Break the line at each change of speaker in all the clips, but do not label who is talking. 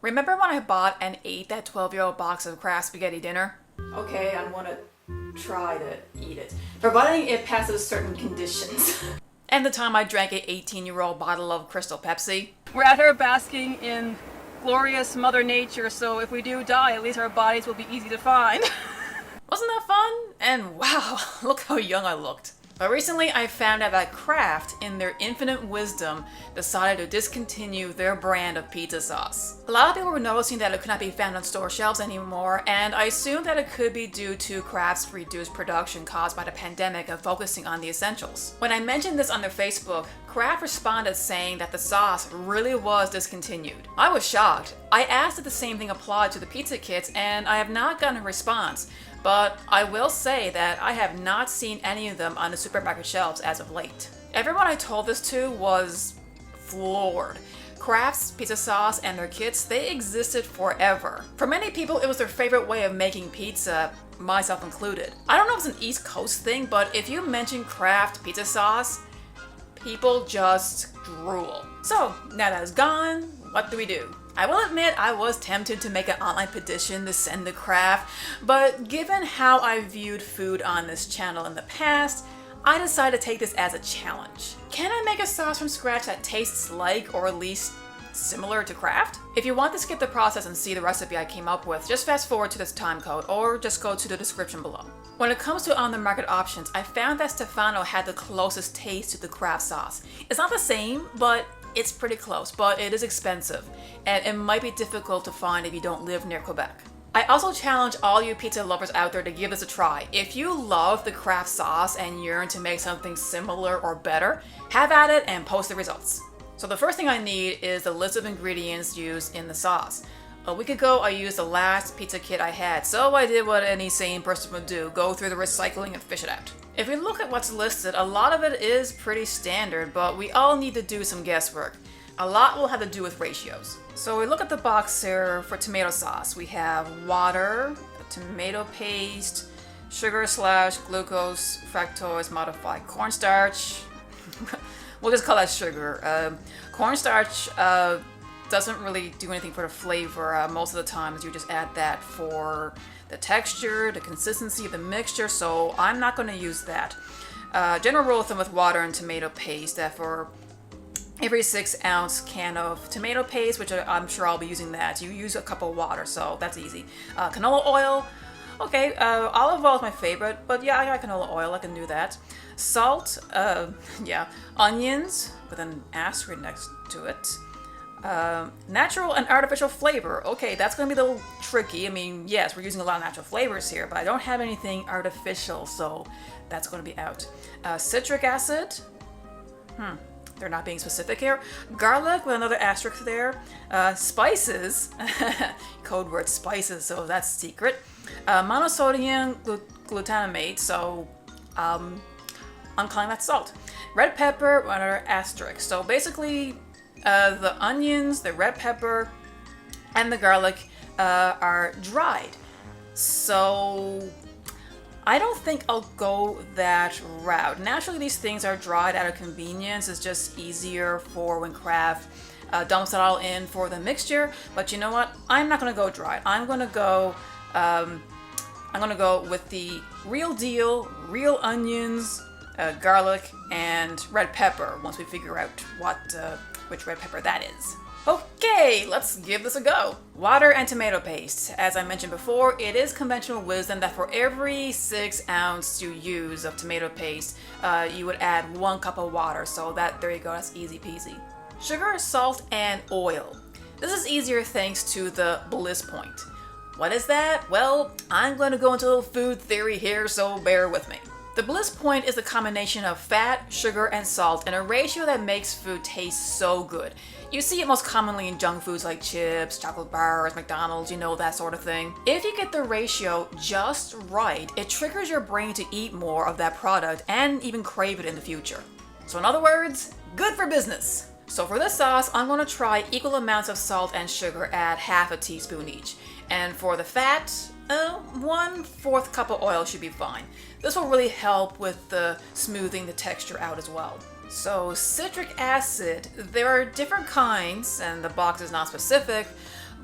Remember when I bought and ate that 12-year-old box of Kraft spaghetti dinner? Okay, I'm gonna try to eat it, providing it passes certain conditions. And the time I drank an 18-year-old bottle of Crystal Pepsi.
We're out here basking in glorious Mother Nature, so if we do die, at least our bodies will be easy to find.
Wasn't that fun? And wow, look how young I looked. But recently I found out that Kraft, in their infinite wisdom, decided to discontinue their brand of pizza sauce. A lot of people were noticing that it could not be found on store shelves anymore, and I assumed that it could be due to Kraft's reduced production caused by the pandemic of focusing on the essentials. When I mentioned this on their Facebook, Kraft responded saying that the sauce really was discontinued. I was shocked. I asked if the same thing applied to the pizza kits, and I have not gotten a response. But I will say that I have not seen any of them on the supermarket shelves as of late. Everyone I told this to was floored. Kraft's pizza sauce and their kits, they existed forever. For many people, it was their favorite way of making pizza, myself included. I don't know if it's an East Coast thing, but if you mention Kraft pizza sauce, people just drool. So now that it's gone, what do we do? I will admit I was tempted to make an online petition to send to Kraft, but given how I viewed food on this channel in the past, I decided to take this as a challenge. Can I make a sauce from scratch that tastes like, or at least similar to Kraft? If you want to skip the process and see the recipe I came up with, just fast forward to this time code or just go to the description below. When it comes to on-the-market options, I found that Stefano had the closest taste to the Kraft sauce. It's not the same, but it's pretty close, but it is expensive, and it might be difficult to find if you don't live near Quebec. I also challenge all you pizza lovers out there to give this a try. If you love the Kraft sauce and yearn to make something similar or better, have at it and post the results. So the first thing I need is the list of ingredients used in the sauce. A week ago, I used the last pizza kit I had, so I did what any sane person would do, go through the recycling and fish it out. If we look at what's listed, a lot of it is pretty standard, but we all need to do some guesswork. A lot will have to do with ratios. So we look at the box here for tomato sauce. We have water, tomato paste, sugar/glucose, fructose modified cornstarch. We'll just call that sugar. Cornstarch doesn't really do anything for the flavor. Most of the times you just add that for the texture, the consistency of the mixture, so I'm not going to use that. General rule of thumb with water and tomato paste, that for every 6-ounce can of tomato paste, which I'm sure I'll be using that, you use a cup of water, so that's easy. Canola oil, okay, olive oil is my favorite, but yeah, I got canola oil, I can do that. Salt, yeah, onions with an asterisk next to it. Natural and artificial flavor. Okay, that's going to be a little tricky. I mean, yes, we're using a lot of natural flavors here, but I don't have anything artificial, so that's going to be out. Citric acid. They're not being specific here. Garlic with another asterisk there. Spices. Code word spices, so that's secret. Monosodium glutamate, so I'm calling that salt. Red pepper with another asterisk. So basically, the onions, the red pepper, and the garlic are dried. So I don't think I'll go that route. Naturally, these things are dried out of convenience. It's just easier for when Kraft dumps it all in for the mixture. But you know what? I'm not gonna go dried. I'm gonna go with the real deal, real onions, garlic, and red pepper. Once we figure out which red pepper that is. Okay, let's give this a go. Water and tomato paste. As I mentioned before, it is conventional wisdom that for every 6-ounce you use of tomato paste, you would add 1 cup of water. So there you go, that's easy peasy. Sugar, salt, and oil. This is easier thanks to the bliss point. What is that? Well, I'm going to go into a little food theory here, so bear with me. The bliss point is the combination of fat, sugar, and salt in a ratio that makes food taste so good. You see it most commonly in junk foods like chips, chocolate bars, McDonald's, you know, that sort of thing. If you get the ratio just right, it triggers your brain to eat more of that product and even crave it in the future. So in other words, good for business. So for this sauce, I'm going to try equal amounts of salt and sugar at half a teaspoon each. And for the fat, 1/4 cup of oil should be fine. This will really help with the smoothing the texture out as well. So citric acid, there are different kinds, and the box is not specific,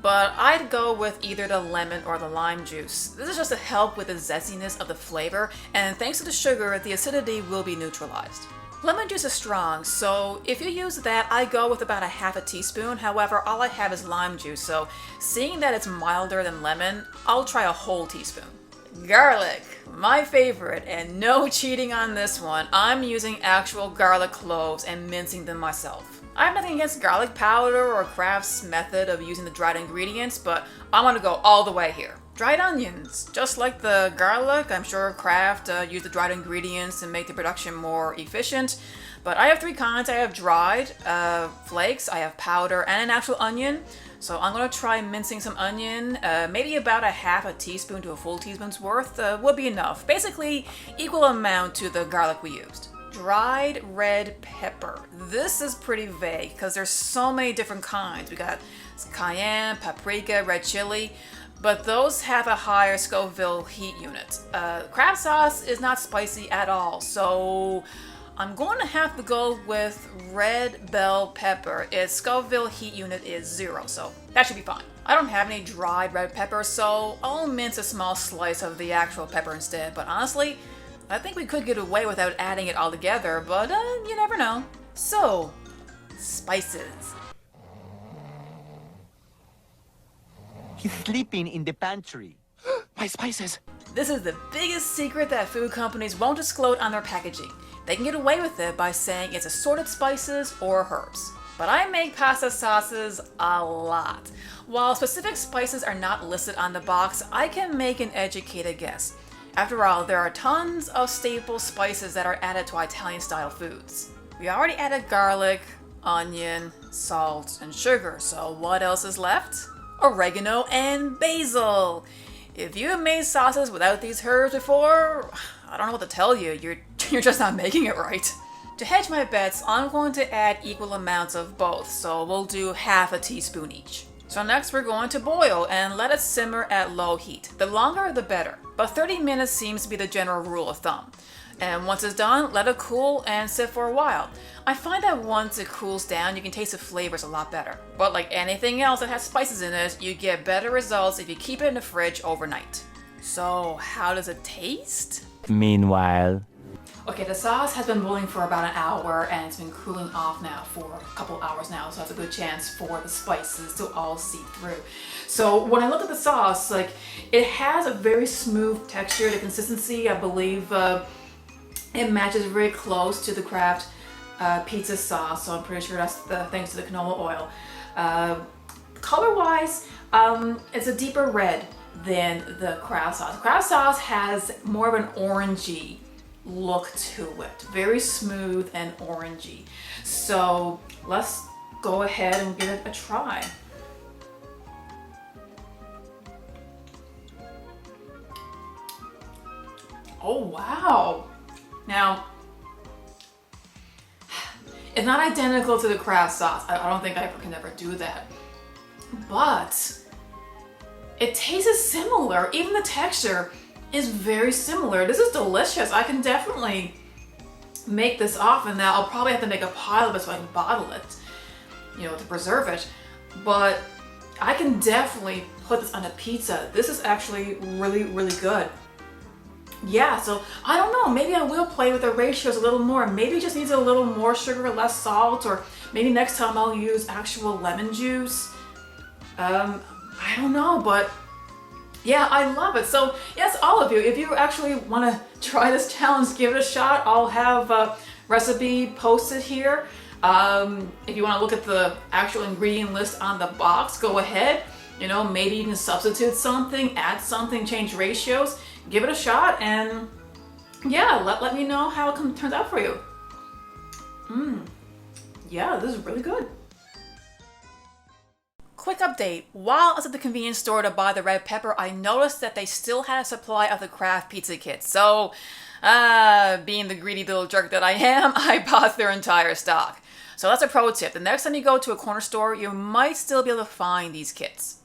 but I'd go with either the lemon or the lime juice. This is just to help with the zestiness of the flavor, and thanks to the sugar, the acidity will be neutralized. Lemon juice is strong, so if you use that, I go with about a half a teaspoon. However, all I have is lime juice, so seeing that it's milder than lemon, I'll try a whole teaspoon. Garlic, my favorite, and no cheating on this one. I'm using actual garlic cloves and mincing them myself. I have nothing against garlic powder or Kraft's method of using the dried ingredients, but I want to go all the way here. Dried onions, just like the garlic, I'm sure Kraft used the dried ingredients to make the production more efficient. But I have three kinds. I have dried flakes, I have powder, and an actual onion. So I'm going to try mincing some onion, maybe about a half a teaspoon to a full teaspoon's worth would be enough. Basically, equal amount to the garlic we used. Dried red pepper. This is pretty vague because there's so many different kinds. We got cayenne, paprika, red chili, but those have a higher Scoville heat unit. Kraft sauce is not spicy at all, so I'm going to have to go with red bell pepper. Its Scoville heat unit is 0, so that should be fine. I don't have any dried red pepper, so I'll mince a small slice of the actual pepper instead, but honestly, I think we could get away without adding it all together, but you never know. So, spices.
He's sleeping in the pantry. My spices!
This is the biggest secret that food companies won't disclose on their packaging. They can get away with it by saying it's assorted spices or herbs. But I make pasta sauces a lot. While specific spices are not listed on the box, I can make an educated guess. After all, there are tons of staple spices that are added to Italian-style foods. We already added garlic, onion, salt, and sugar, so what else is left? Oregano and basil. If you have made sauces without these herbs before, I don't know what to tell you. You're just not making it right. To hedge my bets, I'm going to add equal amounts of both, so we'll do half a teaspoon each. So next we're going to boil and let it simmer at low heat. The longer the better, but 30 minutes seems to be the general rule of thumb. And once it's done, let it cool and sit for a while. I find that once it cools down, you can taste the flavors a lot better. But like anything else that has spices in it, you get better results if you keep it in the fridge overnight. So how does it taste?
Meanwhile,
Okay, the sauce has been boiling for about an hour and it's been cooling off now for a couple hours now, so that's a good chance for the spices to all seep through. So when I look at the sauce, like, it has a very smooth texture. The consistency, I believe, it matches very close to the Kraft pizza sauce, so I'm pretty sure that's thanks to the canola oil. Color-wise, it's a deeper red than the Kraft sauce. Kraft sauce has more of an orangey look to it, very smooth and orangey. So let's go ahead and give it a try. Oh wow! Now, it's not identical to the Kraft sauce. I don't think I can ever do that, but it tastes similar. Even the texture is very similar. This is delicious. I can definitely make this often. Now I'll probably have to make a pile of it so I can bottle it, you know, to preserve it. But I can definitely put this on a pizza. This is actually really, really good. Yeah, so I don't know, maybe I will play with the ratios a little more. Maybe it just needs a little more sugar, less salt, or maybe next time I'll use actual lemon juice. I don't know, but yeah, I love it. So yes, all of you, if you actually want to try this challenge, give it a shot. I'll have a recipe posted here. If you want to look at the actual ingredient list on the box, go ahead. You know, maybe you can substitute something, add something, change ratios, give it a shot, and yeah, let me know how it turns out for you. Yeah, this is really good. Quick update, while I was at the convenience store to buy the red pepper, I noticed that they still had a supply of the Kraft pizza kits. So, being the greedy little jerk that I am, I bought their entire stock. So that's a pro tip. The next time you go to a corner store, you might still be able to find these kits.